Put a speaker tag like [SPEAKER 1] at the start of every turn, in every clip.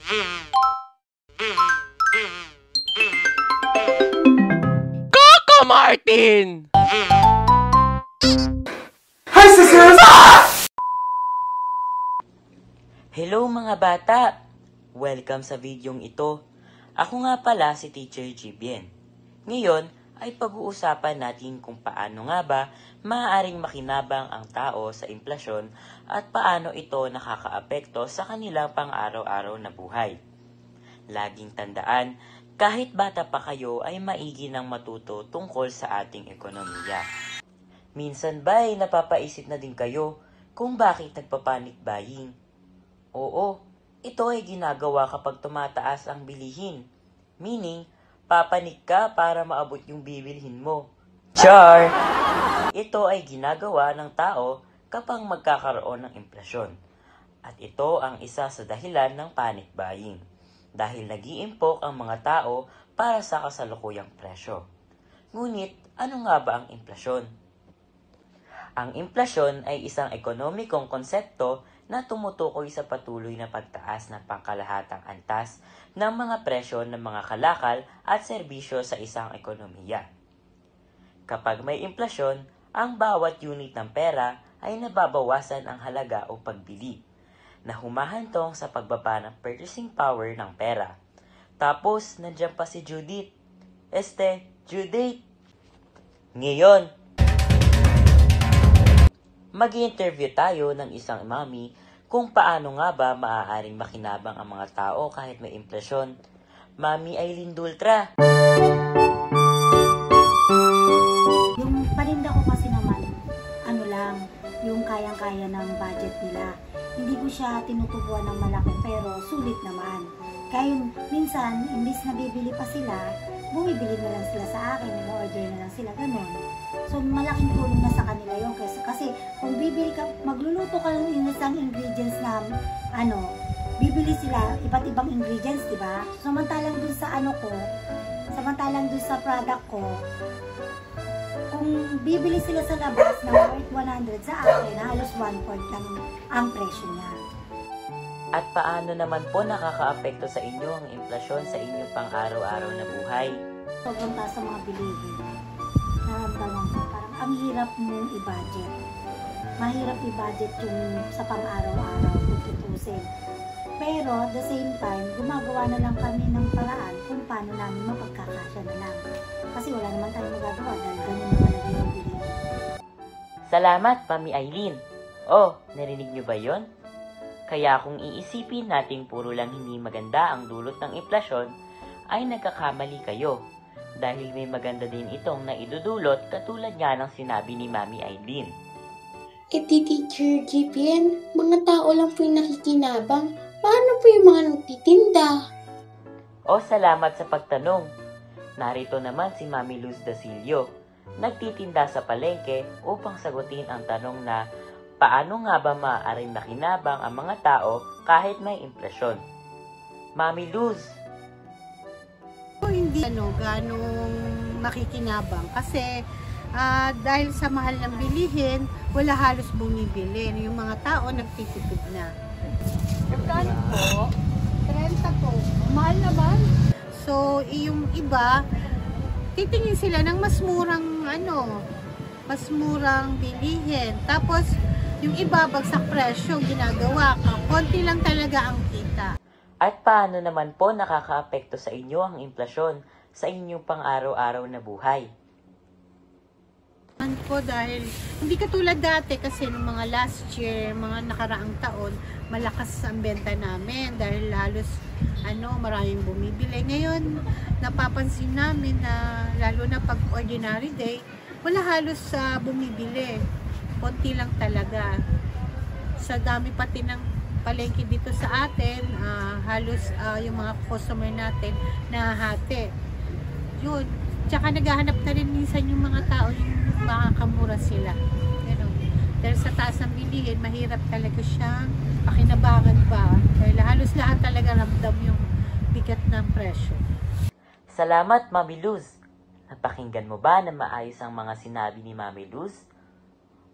[SPEAKER 1] Kaka Martin!
[SPEAKER 2] Hi, sisters!
[SPEAKER 3] Hello mga bata! Welcome sa videong ito. Ako nga pala si Teacher Jibien. Ngayon ay pag-uusapan natin kung paano nga ba maaaring makinabang ang tao sa inflasyon at paano ito nakakaapekto sa kanilang pang-araw-araw na buhay. Laging tandaan, kahit bata pa kayo ay maigi nang matuto tungkol sa ating ekonomiya. Minsan ba'y napapaisip na din kayo kung bakit nagpa-panic buying? Oo, ito ay ginagawa kapag tumataas ang bilihin. Meaning, papanik ka para maabot yung bibilhin mo. Char! Ito ay ginagawa ng tao kapag magkakaroon ng inflasyon. At ito ang isa sa dahilan ng panic buying. Dahil nag-iimpok ang mga tao para sa kasalukuyang presyo. Ngunit, ano nga ba ang inflasyon? Ang inflasyon ay isang ekonomikong konsepto na tumutukoy sa patuloy na pagtaas ng pangkalahatang antas ng mga presyo ng mga kalakal at serbisyo sa isang ekonomiya. Kapag may inflasyon, ang bawat unit ng pera ay nababawasan ang halaga o pagbili, na humahantong sa pagbaba ng purchasing power ng pera. Tapos, nandiyan pa si Judith. Judith! Ngayon, mag-i-interview tayo ng isang mami kung paano nga ba maaaring makinabang ang mga tao kahit may inflasyon. Mami Aileen Dultra.
[SPEAKER 4] Yung paninda ko kasi naman, ano lang, yung kayang-kaya ng budget nila. Hindi ko siya tinutubuan ng malaki pero sulit naman. Kaya yung minsan, imbis na bibili pa sila, bumibili na lang sila sa akin, order na lang sila, ganun. So, malaking tulong na sa kanila yun. Kasi kung bibili ka, magluluto ka ng isang ingredients na, bibili sila iba't ibang ingredients, di ba? Samantalang dun sa samantalang dun sa product ko, kung bibili sila sa labas na worth 100 sa akin, halos 1/4 lang ang presyo niya.
[SPEAKER 3] At paano naman po nakakaapekto sa inyo ang inflasyon sa inyong pang-araw-araw na buhay?
[SPEAKER 4] Sobrang taas sa mga bilihin. Naramdaman ko, parang ang hirap mong i-budget. Mahirap i-budget yung sa pang-araw-araw kung tutusin. Pero at the same time, gumagawa na lang kami ng paraan kung paano namin mapagkakasya na lang. Kasi wala naman tayong magagawa dahil ganun na talaga yung bilihin.
[SPEAKER 3] Salamat, Mami Aileen. Oh, narinig niyo ba yon? Kaya kung iisipin nating puro lang hindi maganda ang dulot ng inflasyon, ay nagkakamali kayo. Dahil may maganda din itong naidudulot katulad nga ng sinabi ni Mami Aileen.
[SPEAKER 5] Teacher Jibien, mga tao lang po yung nakikinabang. Paano po yung mga nagtitinda?
[SPEAKER 3] O salamat sa pagtanong. Narito naman si Mami Luz Dasilio, nagtitinda sa palengke upang sagutin ang tanong na paano nga ba maaaring makinabang ang mga tao kahit may inflasyon? Mami Luz.
[SPEAKER 6] Hindi ganong makikinabang kasi dahil sa mahal ng bilihin, wala halos bumibili. Yung mga tao nagtitipid na. Magkano po? 30 po. Mahal naman. So, yung iba, titingin sila ng mas murang bilihin. Tapos, yung iba, bagsak presyo, ginagawa ka. Konti lang talaga ang kita.
[SPEAKER 3] At paano naman po nakakaapekto sa inyo ang inflasyon sa inyong pang-araw-araw na buhay?
[SPEAKER 6] Po dahil hindi katulad dati kasi nung mga last year, mga nakaraang taon, malakas ang benta namin dahil halos maraming bumibili. Ngayon, napapansin namin na lalo na pag ordinary day, wala halos bumibili. Konti lang talaga. Sa dami pati ng palengke dito sa atin, halos yung mga customer natin nahahati. Yun. Tsaka naghahanap na rin minsan yung mga tao yung makakamura sila. Dahil sa taas ng bilihin, mahirap talaga siyang pakinabangan pa. Dahil halos lahat talaga ramdam yung bigat ng presyo.
[SPEAKER 3] Salamat, Mami Luz. Napakinggan mo ba na maayos ang mga sinabi ni Mami Luz?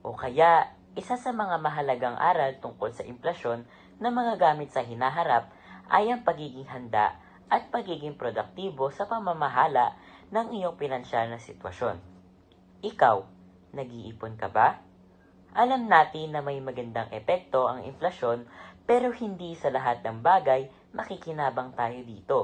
[SPEAKER 3] O kaya, isa sa mga mahalagang aral tungkol sa inflasyon na mga gamit sa hinaharap ay ang pagiging handa at pagiging produktibo sa pamamahala ng iyong pinansyal na sitwasyon. Ikaw, nag-iipon ka ba? Alam natin na may magandang epekto ang inflasyon pero hindi sa lahat ng bagay makikinabang tayo dito.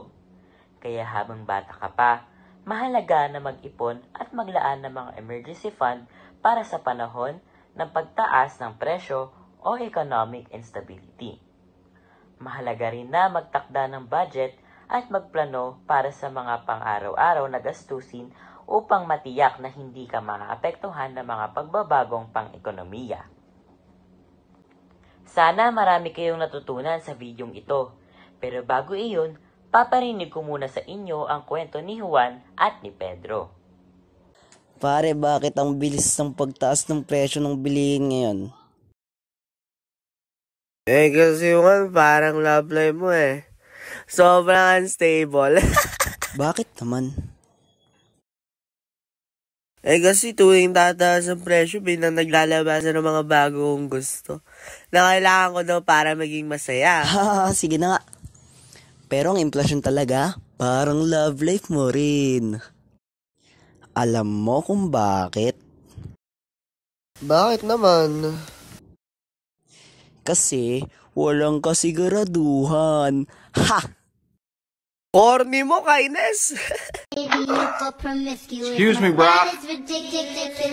[SPEAKER 3] Kaya habang bata ka pa, mahalaga na mag-ipon at maglaan ng mga emergency fund para sa panahon ng pagtaas ng presyo o economic instability. Mahalaga rin na magtakda ng budget at magplano para sa mga pang-araw-araw na gastusin upang matiyak na hindi ka maapektuhan ng mga pagbabagong pang-ekonomiya. Sana marami kayong natutunan sa videong ito. Pero bago iyon, paparinig ko muna sa inyo ang kwento ni Juan at ni Pedro.
[SPEAKER 2] Pare, bakit ang bilis ng pagtaas ng presyo ng bilihin ngayon?
[SPEAKER 7] Kasi Juan, parang love life mo sobrang unstable.
[SPEAKER 2] Bakit naman?
[SPEAKER 7] Kasi tuwing tataas ang presyo, bilang naglalabasan ng mga bagong gusto na kailangan ko daw para maging masaya.
[SPEAKER 2] Sige na nga. Pero ang inflasyon talaga, parang love life mo rin. Alam mo kung bakit?
[SPEAKER 7] Bakit naman?
[SPEAKER 2] Kasi walang kasiguraduhan. Ha!
[SPEAKER 7] Corny mo, Kines!
[SPEAKER 8] Excuse me, bro.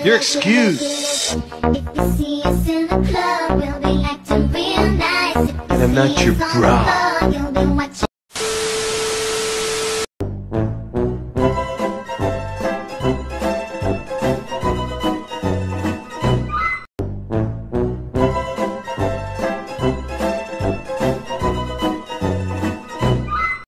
[SPEAKER 8] You're excused. And I'm not your bra.